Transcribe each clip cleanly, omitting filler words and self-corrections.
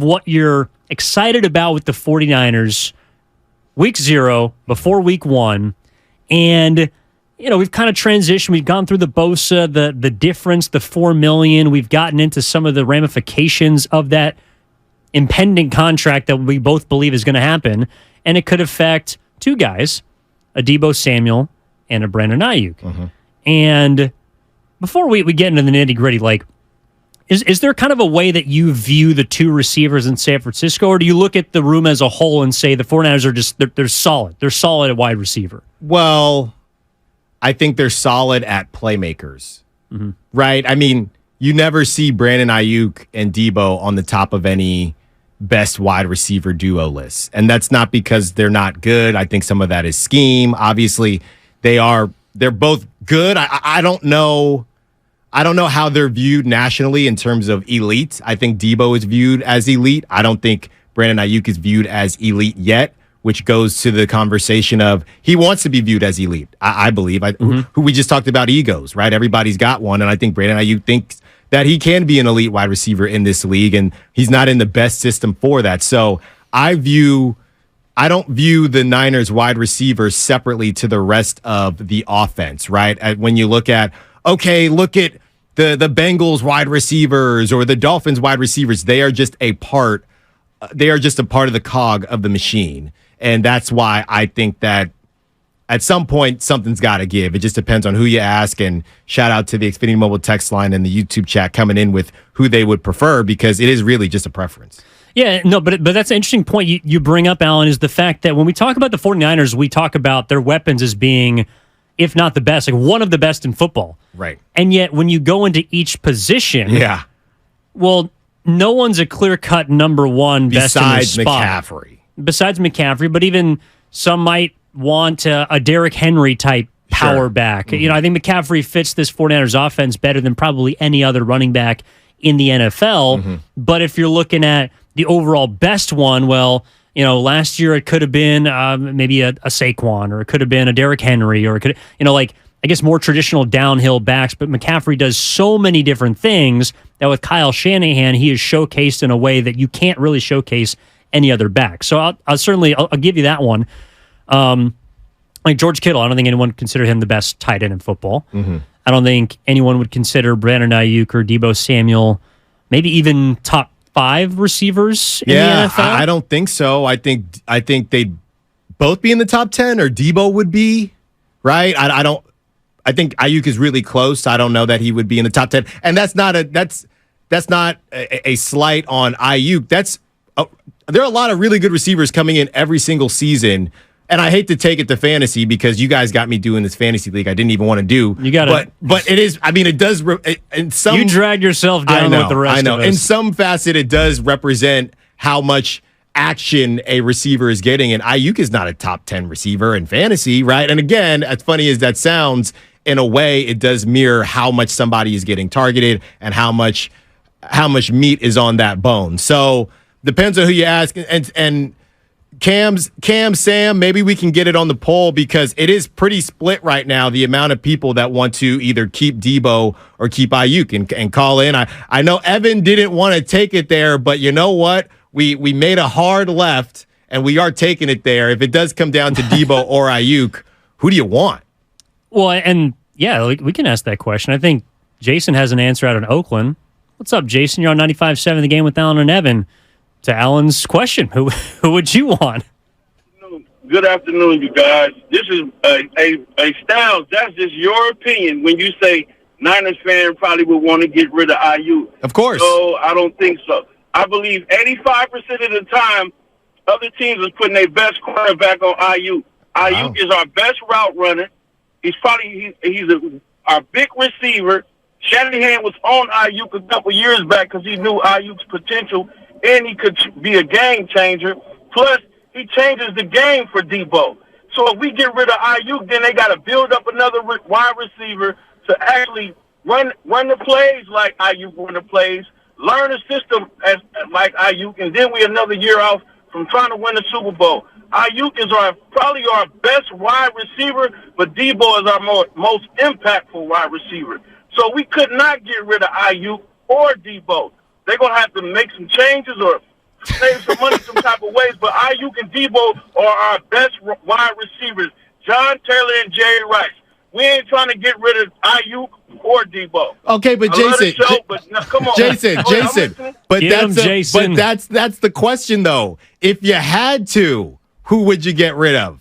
what you're excited about with the 49ers week 0 before week 1. And, we've kind of transitioned. We've gone through the Bosa, the difference, the $4 million. We've gotten into some of the ramifications of that impending contract that we both believe is going to happen. And it could affect two guys, a Deebo Samuel and a Brandon Aiyuk. Mm-hmm. And before we get into the nitty-gritty, is there kind of a way that you view the two receivers in San Francisco, or do you look at the room as a whole and say the 49ers are just, they're solid. They're solid at wide receiver? Well, I think they're solid at playmakers, mm-hmm. right? I mean, you never see Brandon Aiyuk and Deebo on the top of any best wide receiver duo lists. And that's not because they're not good. I think some of that is scheme. Obviously, they're both good. I don't know how they're viewed nationally in terms of elite. I think Deebo is viewed as elite. I don't think Brandon Aiyuk is viewed as elite yet, which goes to the conversation of he wants to be viewed as elite, I believe. Mm-hmm. Who we just talked about egos, right? Everybody's got one, and I think Brandon Aiyuk thinks that he can be an elite wide receiver in this league, and he's not in the best system for that. So I don't view the Niners wide receivers separately to the rest of the offense, right? When you look at the Bengals wide receivers or the Dolphins wide receivers, they are just a part of the cog of the machine. And that's why I think that at some point, something's got to give. It just depends on who you ask. And shout out to the Xfinity Mobile text line and the YouTube chat coming in with who they would prefer, because it is really just a preference. Yeah, no, but that's an interesting point you bring up, Alan, is the fact that when we talk about the 49ers, we talk about their weapons as being, if not the best, one of the best in football. Right. And yet, when you go into each position, well, no one's a clear-cut number one best in their spot. Besides McCaffrey, but even some might want a Derrick Henry type power back. Mm-hmm. I think McCaffrey fits this 49ers offense better than probably any other running back in the NFL. Mm-hmm. But if you're looking at the overall best one, well, last year it could have been maybe a Saquon, or it could have been a Derrick Henry, or it could, I guess more traditional downhill backs. But McCaffrey does so many different things that with Kyle Shanahan, he is showcased in a way that you can't really showcase any other back. So I'll give you that one. Like George Kittle, I don't think anyone would consider him the best tight end in football. Mm-hmm. I don't think anyone would consider Brandon Aiyuk or Deebo Samuel maybe even top 5 receivers in the NFL. I don't think so. I think they'd both be in the top 10, or Deebo would be, right? I think Aiyuk is really close. I don't know that he would be in the top 10. And that's not a slight on Aiyuk. There are a lot of really good receivers coming in every single season. And I hate to take it to fantasy, because you guys got me doing this fantasy league I didn't even want to do. You got it. But it is, it does, in some... You dragged yourself down with the rest of us. In some facet, it does represent how much action a receiver is getting. And Aiyuk is not a top 10 receiver in fantasy, right? And again, as funny as that sounds, in a way, it does mirror how much somebody is getting targeted and how much meat is on that bone. So depends on who you ask. And Cam, Sam, maybe we can get it on the poll, because it is pretty split right now, the amount of people that want to either keep Deebo or keep Aiyuk and call in. I know Evan didn't want to take it there, but you know what? We made a hard left, and we are taking it there. If it does come down to Deebo or Aiyuk, who do you want? Well, and yeah, we can ask that question. I think Jason has an answer out in Oakland. What's up, Jason? You're on 95.7 The Game with Alan and Evan. To Alan's question, who would you want? Good afternoon, you guys. This is a Styles. That's just your opinion when you say Niners fan probably would want to get rid of Aiyuk. Of course. No, I don't think so. I believe 85% of the time, other teams is putting their best quarterback on Aiyuk. Aiyuk is our best route runner. He's our big receiver. Shanahan was on Aiyuk a couple years back because he knew Aiyuk's potential, and he could be a game changer. Plus, he changes the game for Deebo. So if we get rid of Aiyuk, then they got to build up another wide receiver to actually run the plays like Aiyuk run the plays, learn the system like Aiyuk, and then we another year off from trying to win the Super Bowl. Aiyuk is probably our best wide receiver, but Deebo is our most impactful wide receiver. So we could not get rid of Aiyuk or Deebo. They're going to have to make some changes or save some money some type of ways. But Aiyuk and Deebo are our best wide receivers. John Taylor and Jerry Rice. We ain't trying to get rid of Aiyuk or Deebo. Okay, but Jason, come on, Jason, that's the question though. If you had to, who would you get rid of?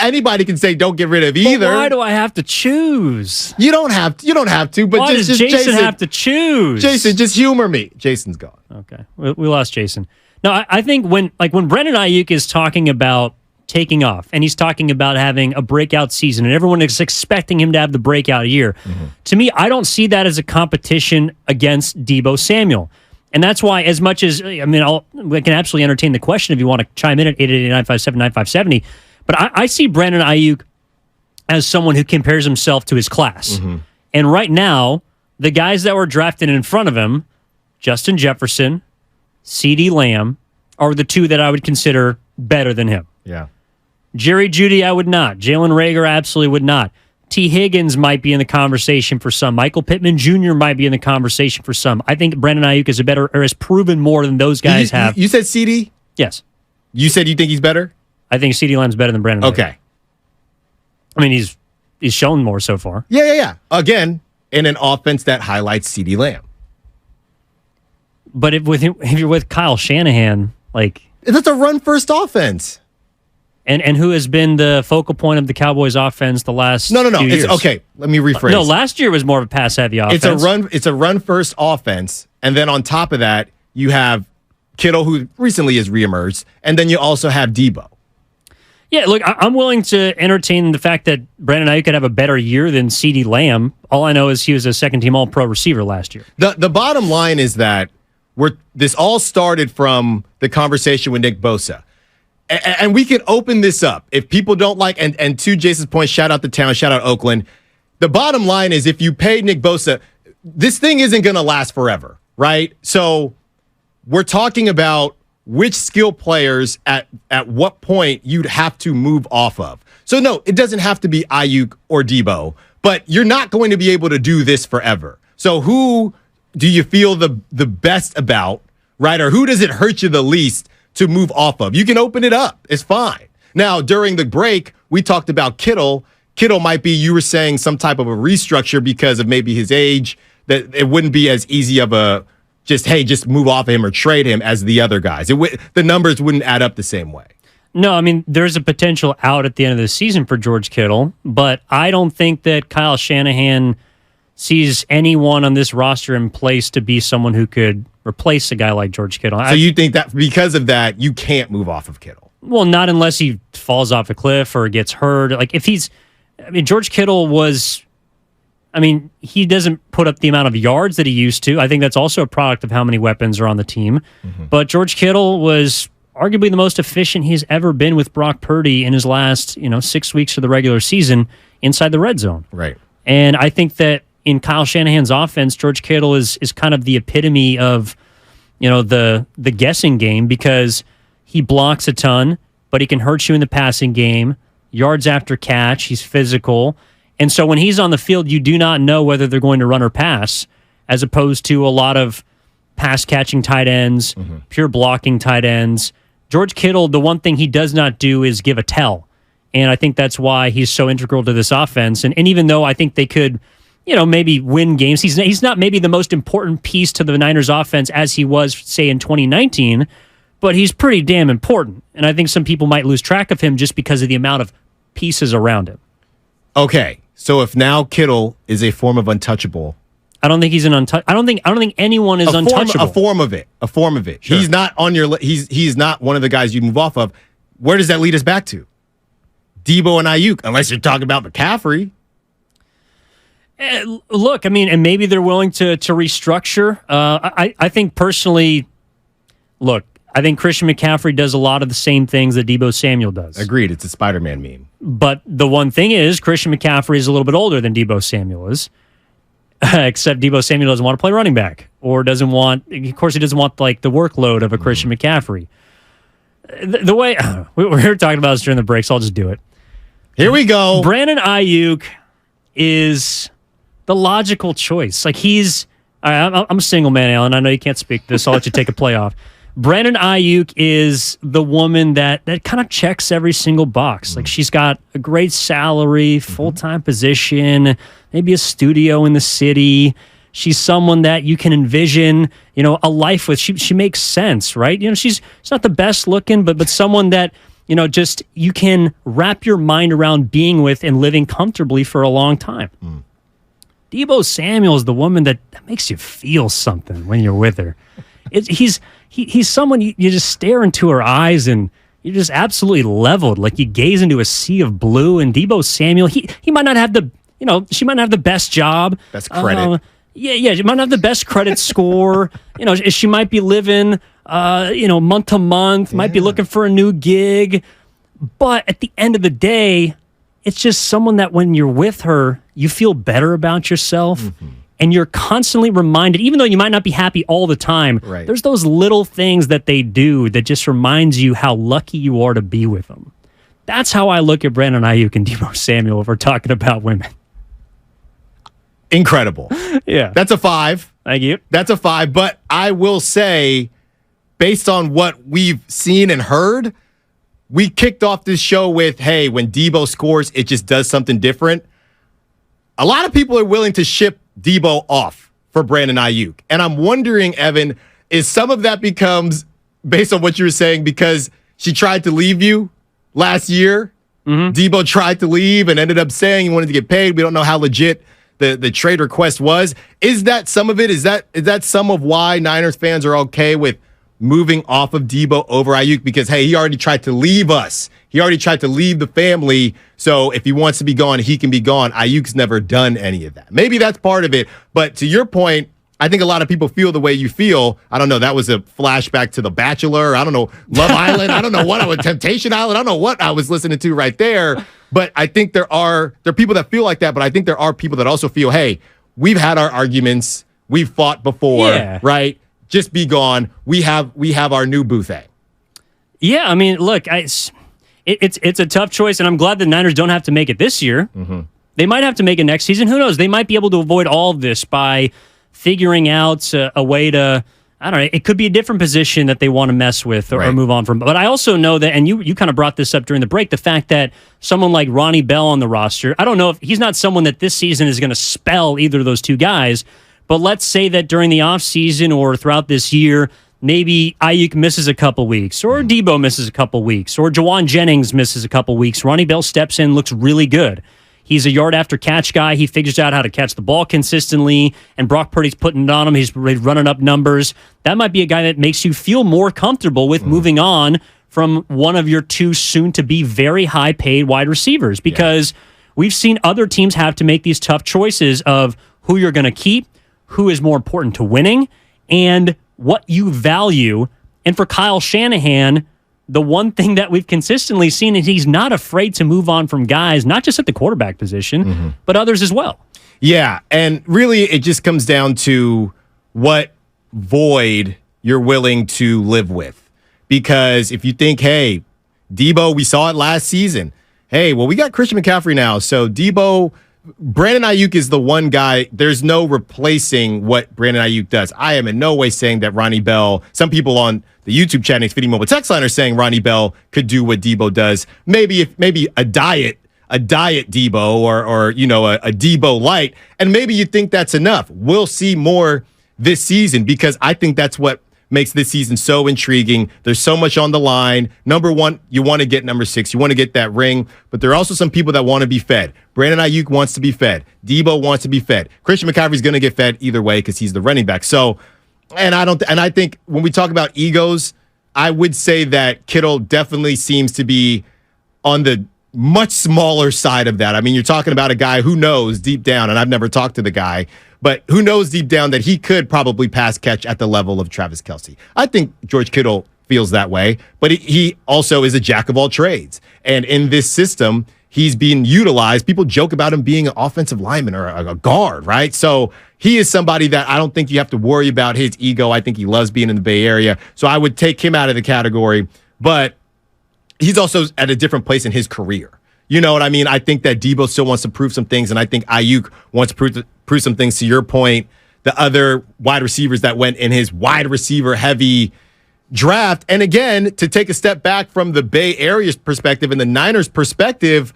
Anybody can say don't get rid of either. But why do I have to choose? You don't have to. But why does Jason have to choose? Jason, just humor me. Jason's gone. Okay, we lost Jason. No, I think when Brandon Aiyuk is talking about taking off, and he's talking about having a breakout season, and everyone is expecting him to have the breakout year. Mm-hmm. To me, I don't see that as a competition against Deebo Samuel. And that's why, as much as, we can absolutely entertain the question if you want to chime in at 888-957-9570, but I see Brandon Aiyuk as someone who compares himself to his class. Mm-hmm. And right now, the guys that were drafted in front of him, Justin Jefferson, CeeDee Lamb, are the two that I would consider better than him. Yeah. Jerry Jeudy, I would not. Jalen Reagor, absolutely would not. T. Higgins might be in the conversation for some. Michael Pittman Jr. might be in the conversation for some. I think Brandon Aiyuk is has proven more than those guys have. You said CeeDee? Yes. You said you think he's better? I think CeeDee Lamb's better than Brandon Aiyuk. Okay. I mean, he's shown more so far. Yeah. Again, in an offense that highlights CeeDee Lamb. But if you're with Kyle Shanahan, that's a run-first offense. And who has been the focal point of the Cowboys offense the last few years? Okay, let me rephrase. No, last year was more of a pass-heavy offense. It's a run-first offense, and then on top of that, you have Kittle, who recently has reemerged, and then you also have Deebo. Yeah, look, I'm willing to entertain the fact that Brandon Aiyuk could have a better year than CeeDee Lamb. All I know is he was a second-team All-Pro receiver last year. The bottom line is that this all started from the conversation with Nick Bosa. And we can open this up. If people don't like, and to Jason's point, shout out the town, shout out Oakland. The bottom line is if you pay Nick Bosa, this thing isn't going to last forever, right? So we're talking about which skill players at what point you'd have to move off of. So no, it doesn't have to be Aiyuk or Deebo, but you're not going to be able to do this forever. So who do you feel the best about, right? Or who does it hurt you the least to move off of? You can open it up. It's fine. Now, during the break, we talked about Kittle. Kittle might be, you were saying, some type of a restructure because of maybe his age, that it wouldn't be as easy of a just move off of him or trade him as the other guys. The numbers wouldn't add up the same way. No, I mean, there's a potential out at the end of the season for George Kittle, but I don't think that Kyle Shanahan sees anyone on this roster in place to be someone who could replace a guy like George Kittle. So you think that because of that, you can't move off of Kittle? Well, not unless he falls off a cliff or gets hurt. George Kittle he doesn't put up the amount of yards that he used to. I think that's also a product of how many weapons are on the team. Mm-hmm. But George Kittle was arguably the most efficient he's ever been with Brock Purdy in his last, 6 weeks of the regular season inside the red zone. Right. And I think that in Kyle Shanahan's offense, George Kittle is kind of the epitome of, the guessing game because he blocks a ton, but he can hurt you in the passing game, yards after catch, he's physical. And so when he's on the field, you do not know whether they're going to run or pass, as opposed to a lot of pass-catching tight ends, mm-hmm. pure blocking tight ends. George Kittle, the one thing he does not do is give a tell. And I think that's why he's so integral to this offense. And even though I think they could, maybe win games, he's not maybe the most important piece to the Niners offense as he was, say, in 2019, but he's pretty damn important. And I think some people might lose track of him just because of the amount of pieces around him. Okay, so if now Kittle is a form of untouchable, I don't think he's an I don't think anyone is untouchable. A form of it. Sure. He's not on your. He's not one of the guys you move off of. Where does that lead us back to? Deebo and Aiyuk, unless you're talking about McCaffrey. Look, and maybe they're willing to restructure. I think personally, I think Christian McCaffrey does a lot of the same things that Deebo Samuel does. Agreed. It's a Spider-Man meme. But the one thing is, Christian McCaffrey is a little bit older than Deebo Samuel is. Except Deebo Samuel doesn't want to play running back, or he doesn't want the workload of a Christian McCaffrey. The way we were talking about this during the break, so I'll just do it. Here we go. Brandon Aiyuk is the logical choice. I'm a single man, Alan. I know you can't speak to this. I'll let you take a play off. Brandon Aiyuk is the woman that kind of checks every single box. Like, she's got a great salary, full-time position, maybe a studio in the city. She's someone that you can envision, a life with. She makes sense, right? She's not the best looking, but someone that, just you can wrap your mind around being with and living comfortably for a long time. Deebo Samuel is the woman that makes you feel something when you're with her. He's someone you just stare into her eyes and you're just absolutely leveled. Like, you gaze into a sea of blue. And Deebo Samuel, he might not have she might not have the best job. Best credit. She might not have the best credit score. She might be living, month to month, might be looking for a new gig. But at the end of the day, it's just someone that when you're with her, you feel better about yourself. And you're constantly reminded, even though you might not be happy all the time, there's those little things that they do that just reminds you how lucky you are to be with them. That's how I look at Brandon Aiyuk and Deebo Samuel if we're talking about women. Incredible. Yeah. That's a 5. Thank you. That's a 5. But I will say, based on what we've seen and heard, we kicked off this show with, hey, when Deebo scores, it just does something different. A lot of people are willing to ship Deebo off for Brandon Aiyuk. And I'm wondering, Evan, is some of that becomes, based on what you were saying, because she tried to leave you last year? Deebo tried to leave and ended up saying he wanted to get paid. We don't know how legit the trade request was. Is that some of it? Is that some of why Niners fans are okay with moving off of Deebo over Aiyuk? Because, hey, he already tried to leave us. He already tried to leave the family. So if he wants to be gone, he can be gone. Aiyuk's never done any of that. Maybe that's part of it. But to your point, I think a lot of people feel the way you feel. I don't know. That was a flashback to The Bachelor. I don't know. Love Island. I don't know what I was. Temptation Island. I don't know what I was listening to right there. But I think there are people that feel like that. But I think there are people that also feel, hey, we've had our arguments. We've fought before, right? Just be gone. We have our new boo thing. Yeah, I mean, look, it's a tough choice, and I'm glad the Niners don't have to make it this year. They might have to make it next season. Who knows? They might be able to avoid all of this by figuring out a way to, I don't know, it could be a different position that they want to mess with or move on from. But I also know that, and you kind of brought this up during the break, the fact that someone like Ronnie Bell on the roster, I don't know if he's not someone that this season is going to spell either of those two guys, but let's say that during the offseason or throughout this year, maybe Aiyuk misses a couple weeks, or Deebo misses a couple weeks, or Jawan Jennings misses a couple weeks. Ronnie Bell steps in, looks really good. He's a yard after catch guy. He figures out how to catch the ball consistently, and Brock Purdy's putting it on him. He's running up numbers. That might be a guy that makes you feel more comfortable with moving on from one of your two soon-to-be very high-paid wide receivers, because we've seen other teams have to make these tough choices of who you're going to keep, who is more important to winning, and what you value. And for Kyle Shanahan, the one thing that we've consistently seen is he's not afraid to move on from guys, not just at the quarterback position, but others as well. Yeah, and really it just comes down to what void you're willing to live with. Because if you think, hey, Deebo, we saw it last season. Hey, well, we got Christian McCaffrey now, so Deebo, Brandon Aiyuk is the one guy. There's no replacing what Brandon Aiyuk does. I am in no way saying that Ronnie Bell, some people on the YouTube chat and Xfinity Mobile text line are saying Ronnie Bell could do what Deebo does. Maybe a diet Deebo or a Deebo light, and maybe you think that's enough. We'll see more this season, because I think that's what makes this season so intriguing. There's so much on the line. Number one, you want to get number 6. You want to get that ring. But there are also some people that want to be fed. Brandon Aiyuk wants to be fed. Deebo wants to be fed. Christian McCaffrey's going to get fed either way because he's the running back. So, and I think when we talk about egos, I would say that Kittle definitely seems to be on the much smaller side of that. I mean, you're talking about a guy who knows deep down, and I've never talked to the guy, but who knows deep down that he could probably pass catch at the level of Travis Kelce. I think George Kittle feels that way, but he also is a jack of all trades. And in this system, he's being utilized. People joke about him being an offensive lineman or a guard, right? So he is somebody that I don't think you have to worry about his ego. I think he loves being in the Bay Area. So I would take him out of the category, but he's also at a different place in his career. You know what I mean? I think that Deebo still wants to prove some things, and I think Aiyuk wants to prove some things. To your point, the other wide receivers that went in his wide receiver heavy draft. And again, to take a step back from the Bay Area's perspective and the Niners' perspective,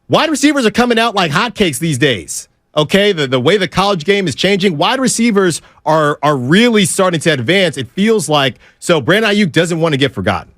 wide receivers are coming out like hotcakes these days. Okay, the way the college game is changing, wide receivers are really starting to advance. It feels like so. Brandon Aiyuk doesn't want to get forgotten.